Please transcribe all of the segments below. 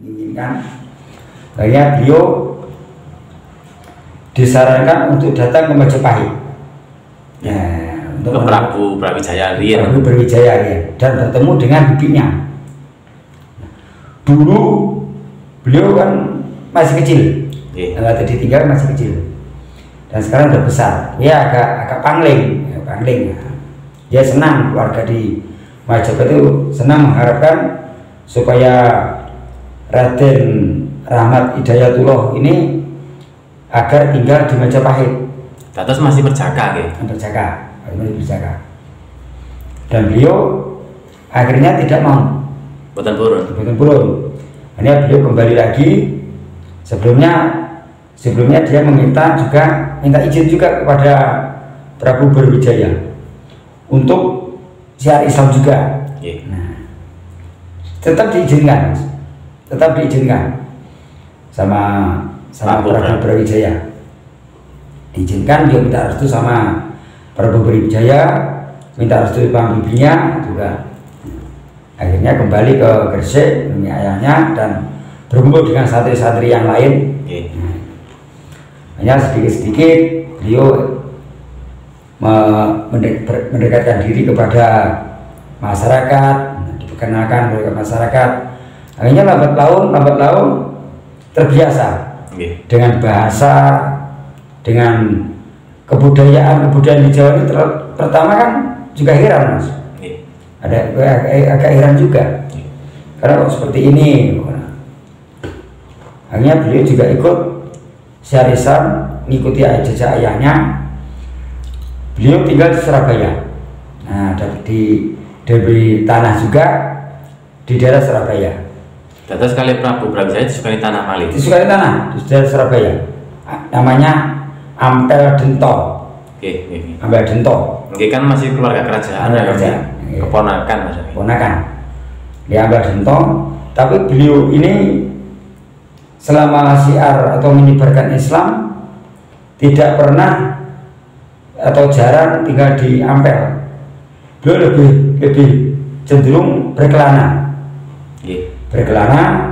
menginginkan. Akhirnya beliau disarankan untuk datang ke Majapahit. Untuk Prabu Brawijaya Prabu Brawijaya ya, dan bertemu dengan bibinya. Dulu beliau kan masih kecil, tadi ditinggal masih kecil, dan sekarang udah besar. Ya agak pangling. Dia senang keluarga di Majapahit itu senang mengharapkan supaya Raden Rahmat Hidayatullah ini agar tinggal di Majapahit. Terus masih berjaga, masih berjaga. Dan beliau akhirnya tidak mau. Boten purun. Akhirnya beliau kembali lagi. Sebelumnya dia minta izin juga kepada Prabu Brawijaya untuk syiar Islam juga. Nah, tetap diizinkan sama Prabu Brawijaya. Diizinkan, dia minta restu sama Prabu Brawijaya, minta restu sama bibinya juga. Akhirnya kembali ke Gresik demi ayahnya dan berkumpul dengan santri-santri yang lain. Hanya sedikit-sedikit beliau mendekatkan diri kepada masyarakat, diperkenalkan kepada masyarakat. Akhirnya lambat laun terbiasa dengan bahasa, dengan kebudayaan di Jawa ini. Pertama kan juga heran, Mas. Agak heran juga. Karena kok seperti ini. Akhirnya beliau juga ikut syiar Islam, mengikuti jejak ayahnya. Beliau tinggal di Surabaya. Nah, diberi tanah juga di daerah Surabaya. Terus kali Prabu Brawijaya disukani tanah malih. Disukani tanah di daerah Surabaya. Namanya Ampel Dento. Ampel Dento. Ini kan masih keluarga kerajaan. Keponakan maksudnya. Keponakan. Di Ampel Dento. Tapi beliau ini selama syiar atau menyebarkan Islam tidak pernah atau jarang tinggal di Ampel. Beliau lebih cenderung berkelana. Berkelana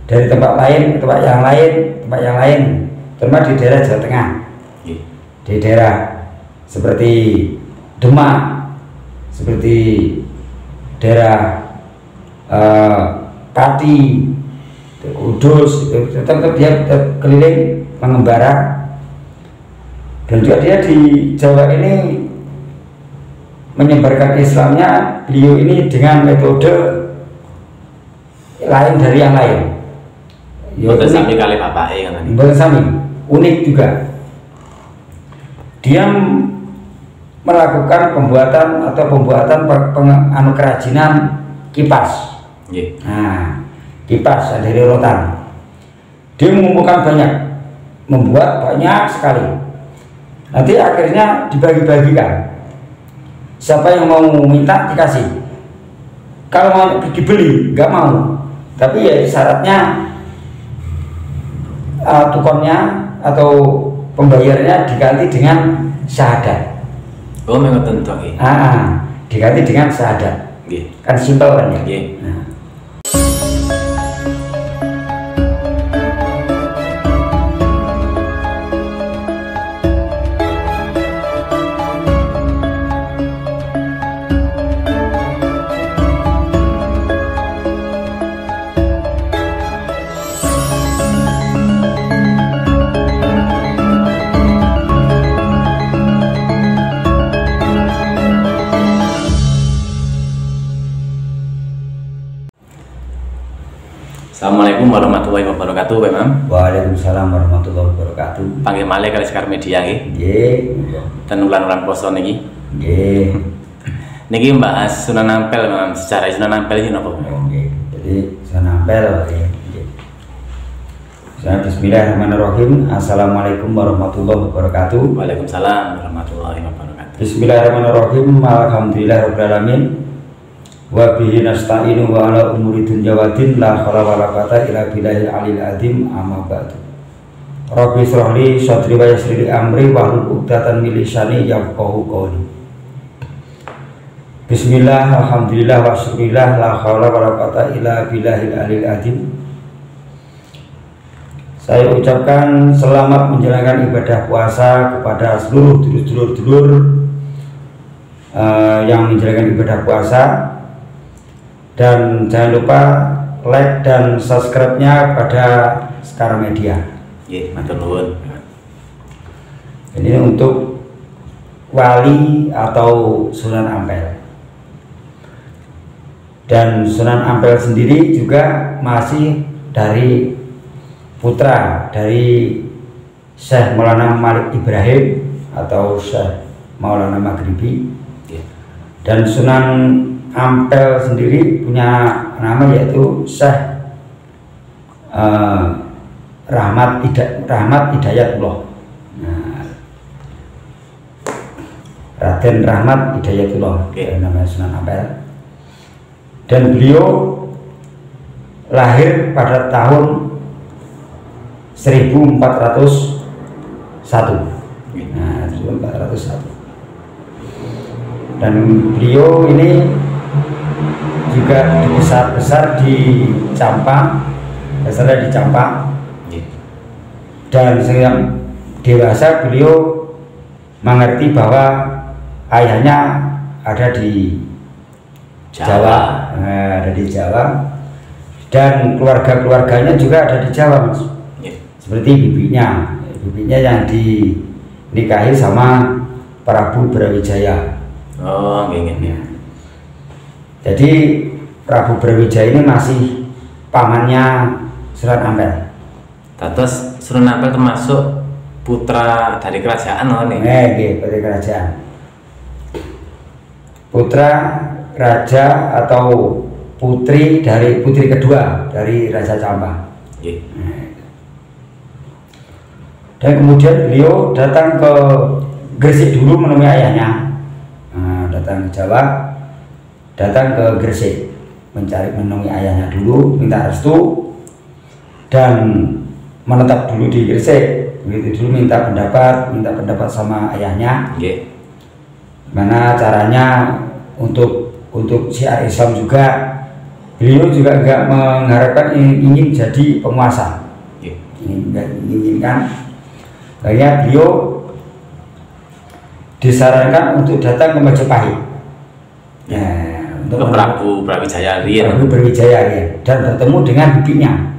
dari tempat yang lain, terutama di daerah Jawa Tengah, di daerah seperti Demak, seperti daerah Pati, Kudus, tetap dia keliling mengembara. Dan juga dia di Jawa ini menyebarkan Islamnya, beliau ini dengan metode lain dari yang lain. Boten sami kali bapake kan. Boten sami, unik juga. Dia melakukan pembuatan kerajinan kipas. Nah, kipas dari rotan. Dia mengumpulkan membuat banyak sekali. Nanti akhirnya dibagi-bagikan. Siapa yang mau minta dikasih. Kalau mau dibeli nggak mau. Tapi ya syaratnya tukonnya atau pembayarnya diganti dengan syahadat. Oh, memang tentu. Diganti dengan syahadat. Kan simpel kan ya. Nah. Assalamualaikum warahmatullahi wabarakatuh, Pak Imam. Waalaikumsalam warahmatullahi wabarakatuh. Panggil malih kali Sekar Media nggih. Nggih. Dan ulan-ulan poso niki. Nggih. Niki mbahas Sunan Ampel, Imam. Secara Sunan Ampel iki napa? Nggih. Jadi Sunan Ampel nggih. Bismillahirrahmanirrahim. Assalamualaikum warahmatullahi wabarakatuh. Waalaikumsalam warahmatullahi wabarakatuh. Bismillahirrahmanirrahim. Alhamdulillahirabbil alamin. Wa bihi nasta'inu wa ala umuri dunya wa din la haula wa la quwata illa billahil aliyil azim, amma ba'du. Rabbi shrah li sadri wa yassir li amri wahlul 'uqdatam min lisani yafqahu qawli. Bismillah, alhamdulillah wa syukurillah, la haula wa la quwata illa billahil aliyil azim. saya ucapkan selamat menjalankan ibadah puasa kepada seluruh dulur-dulur yang menjalankan ibadah puasa, dan jangan lupa like dan subscribe-nya pada Sekar Media. Matur nuwun. Ini untuk wali atau Sunan Ampel. Dan Sunan Ampel sendiri juga masih dari putra dari Syekh Maulana Malik Ibrahim atau Syekh Maulana Maghribi. Dan Sunan Ampel sendiri punya nama yaitu Syekh Rahmat Hidayatullah. Raden Rahmat Hidayatullah, namanya Sunan Ampel. Dan beliau lahir pada tahun 1401. Nah, 1401. Dan beliau ini juga besar di Campang, dasarnya di Campang. Dan sejak dewasa beliau mengerti bahwa ayahnya ada di Jawa, ada di Jawa, dan keluarga-keluarganya juga ada di Jawa, Mas. Seperti bibinya yang dinikahi sama Prabu Brawijaya. Oh, ya. Jadi Prabu Brawijaya ini masih pamannya Sunan Ampel. Terus Sunan Ampel termasuk putra dari kerajaan nih. Dari kerajaan. Putra raja atau putri kedua dari Raja Campang. Dan kemudian beliau datang ke Gresik dulu menemui ayahnya. Datang ke Jawa, datang ke Gresik menemui ayahnya dulu, minta restu dan menetap dulu di Gresik. Begitu dulu minta pendapat sama ayahnya. Mana caranya untuk syiar Islam juga. Beliau juga enggak mengharapkan ingin jadi penguasa. Inginkan. Akhirnya beliau disarankan untuk datang ke Majapahit. Untuk Prabu Brawijaya dan bertemu dengan bibinya.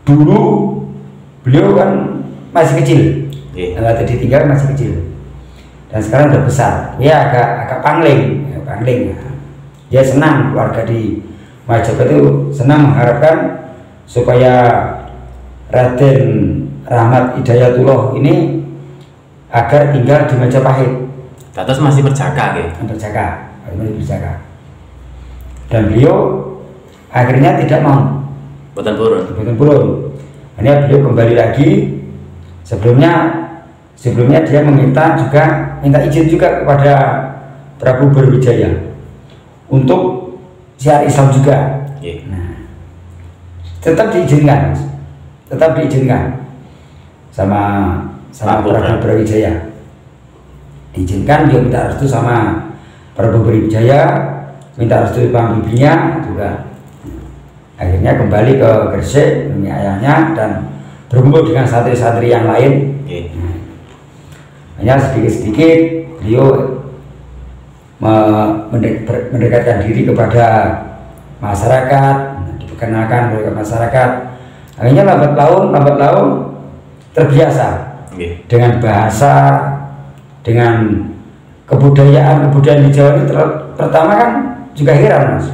Dulu beliau kan masih kecil, tadi tinggal masih kecil, dan sekarang udah besar. Ya agak pangling. Dia senang keluarga di Majapahit itu senang mengharapkan supaya Raden Rahmat Hidayatullah ini agar tinggal di Majapahit. Terus masih berjaga, berjaga. Dan beliau akhirnya tidak mau. Boten purun. Hanya beliau kembali lagi. Sebelumnya dia minta izin juga kepada Prabu Brawijaya untuk syiar Islam juga. Nah, tetap diizinkan sama Prabu Brawijaya. Diizinkan, dia minta restu sama Prabu Brawijaya, minta restu sama bibinya juga. Akhirnya kembali ke Gresik menemui ayahnya dan berkumpul dengan santri-santri yang lain. Hanya sedikit-sedikit beliau mendekatkan diri kepada masyarakat, diperkenalkan kepada masyarakat. Akhirnya lambat laun terbiasa dengan bahasa, dengan kebudayaan di Jawa ini. Pertama kan juga heran, Mas.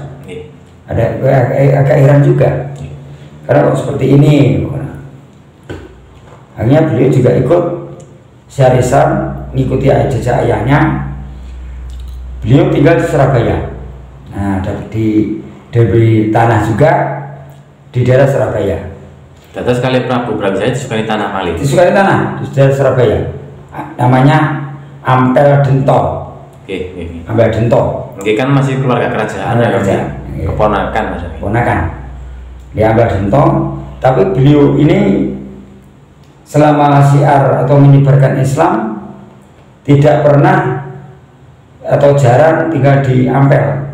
Agak heran juga karena kok seperti ini. Akhirnya beliau juga ikut syiar Islam, mengikuti jejak ayahnya. Beliau tinggal di Surabaya. Nah, diberi tanah juga di daerah Surabaya. Terus kali Prabu Brawijaya disukai tanah malih. Disukai tanah di daerah Surabaya. Namanya Ampel Dento. Ampel Dento. Mungkin kan masih keluarga kerajaan. Keponakan. Dia Ampel Dento. Tapi beliau ini selama syiar atau menyebarkan Islam tidak pernah atau jarang tinggal di Ampel.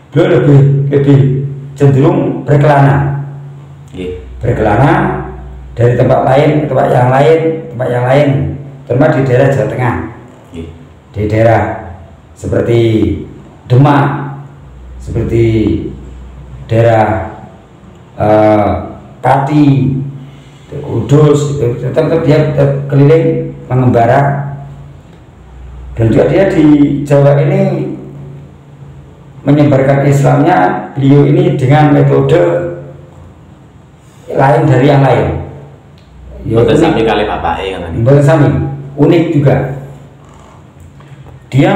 Beliau lebih cenderung berkelana. berkelana dari tempat lain ke tempat yang lain, terutama di daerah Jawa Tengah, di daerah seperti Demak, seperti daerah Pati, Kudus, tetap dia keliling mengembara. Dan juga dia di Jawa ini menyebarkan Islamnya, beliau ini dengan metode lain dari yang lain. Mboten sami kali bapake kan. Mboten sami, unik juga. Dia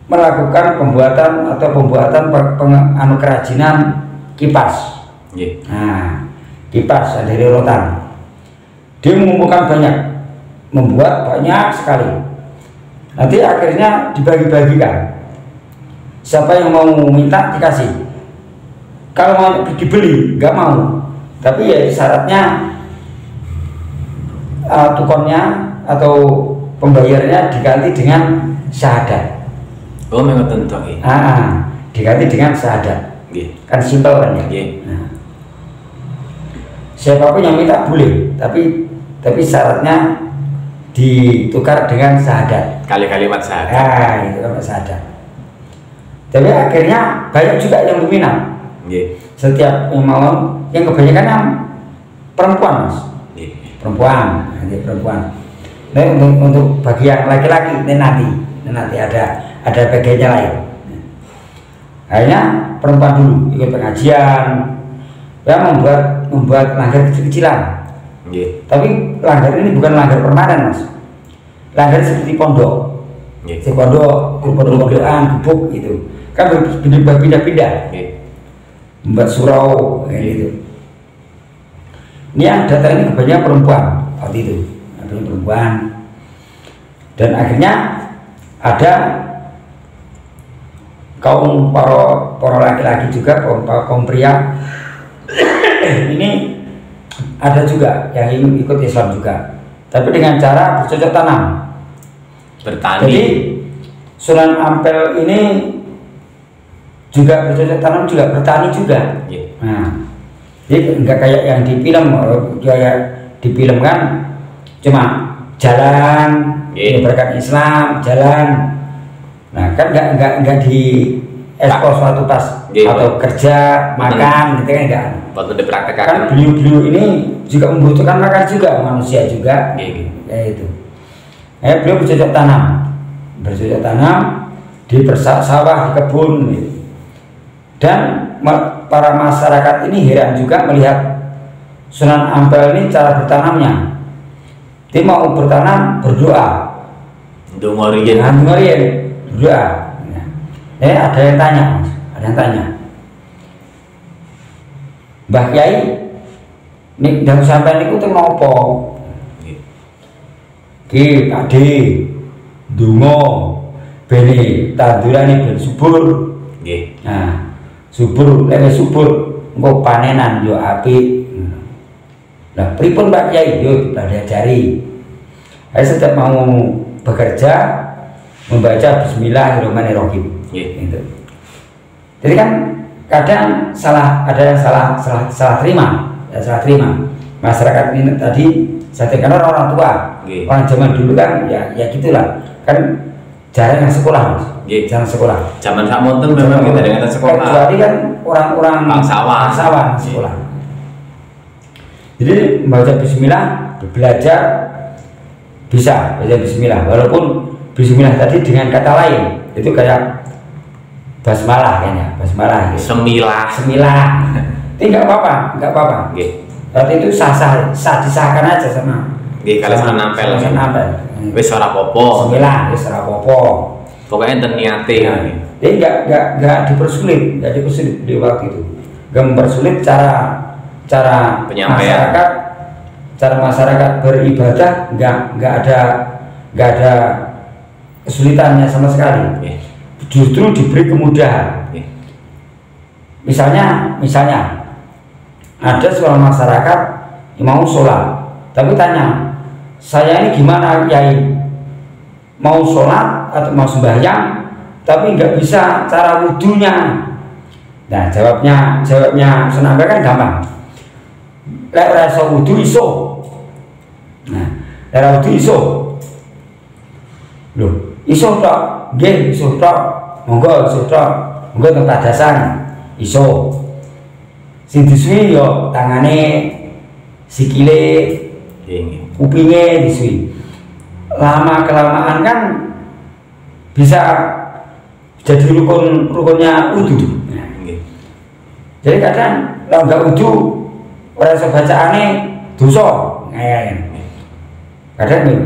melakukan pembuatan kerajinan kipas. Nah, kipas dari rotan. Dia mengumpulkan banyak, membuat banyak sekali. Nanti akhirnya dibagi-bagikan. Siapa yang mau minta dikasih. Kalau mau dibeli nggak mau. Tapi ya syaratnya tukonnya atau pembayarnya diganti dengan syahadat. Oh, memang tentu. Diganti dengan syahadat. Kan simpel kan ya. Nah, siapapun yang minta boleh, tapi syaratnya ditukar dengan syahadat. Kalimat syahadat. Itu kalimat syahadat. Tapi akhirnya banyak juga yang berminat. Setiap yang mau, yang kebanyakan yang perempuan, Mas. Perempuan. Nah, untuk bagi yang laki-laki nanti ada bagiannya lain. Akhirnya perempuan dulu ikut pengajian, ya membuat langgar kecil-kecilan. Tapi langgar ini bukan langgar permanen, Mas. Langgar seperti pondok. Pondok-pondokan, gubuk gitu. Kan berpindah-pindah. Membuat surau kayak gitu. Ini yang datang ini kebanyakan perempuan waktu itu, perempuan. Dan akhirnya ada kaum para laki-laki juga, kaum pria ini ada juga yang ikut Islam juga, tapi dengan cara bercocok tanam, bertani. Jadi Sunan Ampel ini juga bercocok tanam, juga bertani juga. Nah, jadi enggak kayak yang di film, kan cuma jalan, menyebarkan Islam, jalan. Nah, kan enggak di ekspos suatu pas atau kerja, makan gitu kan enggak. Waktu dipraktekkan. Kan beliau ini juga membutuhkan makan juga, manusia juga. Kayak itu. Beliau bercocok tanam di sawah, di kebun gitu. Dan para masyarakat ini heran juga melihat Sunan Ampel ini cara bertanamnya. Dia mau bertanam berdoa. Berdoa. Ada yang tanya, Mbah Kiai, nih dalam sampai niku teng nopo? Ki Pakde, dungo, beni tandurane ben subur. Nah, subur, engko panenan yo apik. Nah, pripun Pak Kiai? Yo diajari. Setiap mau bekerja membaca Bismillahirrahmanirrahim. Gitu. Jadi kan kadang ada yang salah terima. Masyarakat ini tadi saya katakan orang tua. Orang zaman dulu kan ya gitulah. Kan jarang yang sekolah, Mas. Jarang sekolah. Zaman samonten memang kita dengan sekolah. Kecuali kan orang-orang bangsawan sekolah. Jadi membaca Bismillah, belajar bisa baca Bismillah, walaupun Bismillah tadi dengan kata lain itu kayak basmalah kayaknya, basmalah. Gitu. Semilah. Ini nggak apa-apa. Berarti itu disahkan aja sama. Kalau Sunan Ampel. Wis ora apa-apa. Semilah, wis ora apa-apa. Pokoknya enten niate. Jadi nggak dipersulit di waktu itu. Nggak mempersulit cara penyampaian. Cara masyarakat beribadah nggak ada kesulitannya sama sekali. Justru diberi kemudahan. Misalnya ada seorang masyarakat yang mau sholat, tapi tanya, saya ini gimana Kiai? Mau sholat atau mau sembahyang, tapi nggak bisa cara wudhunya. Nah, jawabnya Sunan Ampel kan gampang. lek ora iso wudu iso. Nah, ora wudu iso. Lho, iso tok. Nggih, iso tok. Monggo iso tok. Monggo tempat dasan iso. Sing disuwi yo tangane, sikile, kupinge disuwi. Lama kelamaan kan bisa jadi rukunnya wudu. Jadi kadang kalau nggak wudu orang iso bacaane dosa. Kadang nih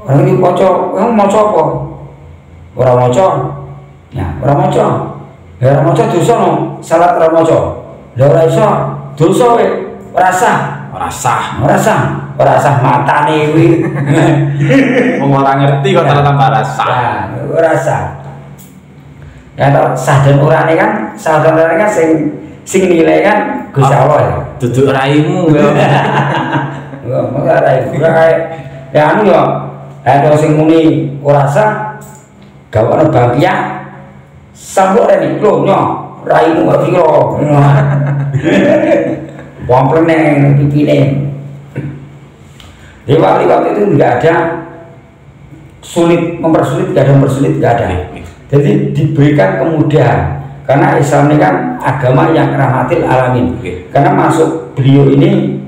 orang ini maca apa? Ora maca. Ya, ora maca. Ya ora maca dosa no, salat ora maca. Lah ora iso dosa we, ora sah. Ora sah matane kuwi. Wong ora ngerti kok tambah rasa. Ora sah. Ya toh sah dan orane kan, sah dan orane kan sing nilai kan Gusti Allah ya. Duduk raimu ya. Ora raimu. Ya anu yo. Ada sing muni ora sah gawane bangkian sambok rene lho nyo raimu kok piro. Wamplene pipine. Liwat itu enggak ada mempersulit, enggak ada. Jadi diberikan kemudahan karena Islam ini kan agama yang rahmatil alamin. Karena beliau ini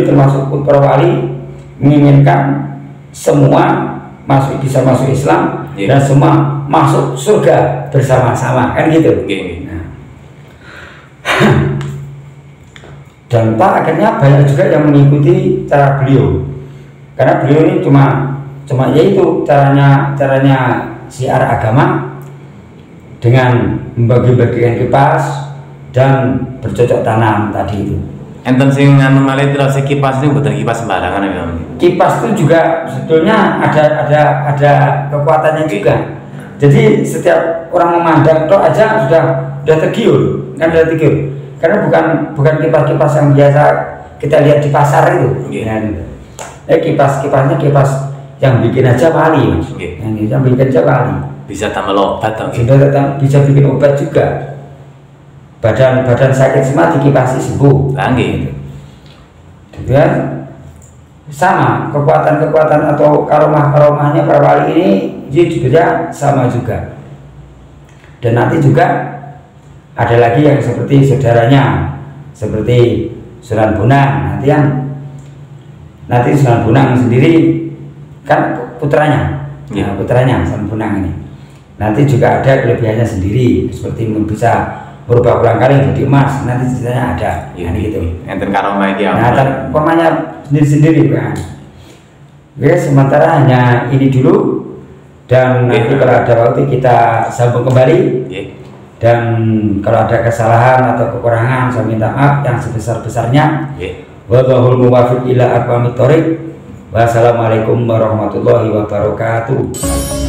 termasuk para wali menginginkan semua bisa masuk Islam dan semua masuk surga bersama-sama kan gitu. Nah. Dan akhirnya banyak juga yang mengikuti cara beliau karena beliau ini cuma yaitu caranya siar agama dengan membagi-bagikan kipas dan bercocok tanam tadi itu. Enten sing anu malih terus kipas ini mboten kipas sembarangan ya. Kipas itu juga sebetulnya ada kekuatannya juga. Jadi setiap orang memandang tok aja sudah tergiur, kan sudah tergiur. Karena bukan kipas-kipas yang biasa kita lihat di pasar itu. Kipas-kipasnya kipas yang bikin aja wali, yang bikin aja wali. Bisa tambah obat dong. Bisa bikin obat juga. Badan sakit semua dikipasi sembuh. Gitu. Dan sama kekuatan atau karomahnya para wali ini juga sama juga. Dan nanti juga ada lagi yang seperti saudaranya, seperti Sunan Bonang. Nanti Sunan Bonang sendiri kan putranya, putranya Sunan Bonang ini. Nanti juga ada kelebihannya sendiri, seperti bisa berubah ulang kali jadi emas. Nanti ceritanya ada, gitu. Enten karomah iki. Nah, karomahnya sendiri kan. Oke, sementara hanya ini dulu. Dan nanti kalau ada waktu kita sambung kembali. Dan kalau ada kesalahan atau kekurangan saya minta maaf yang sebesar-besarnya. Wallahul muwaffiq ila aqwamit thoriq. Wassalamualaikum warahmatullahi wabarakatuh.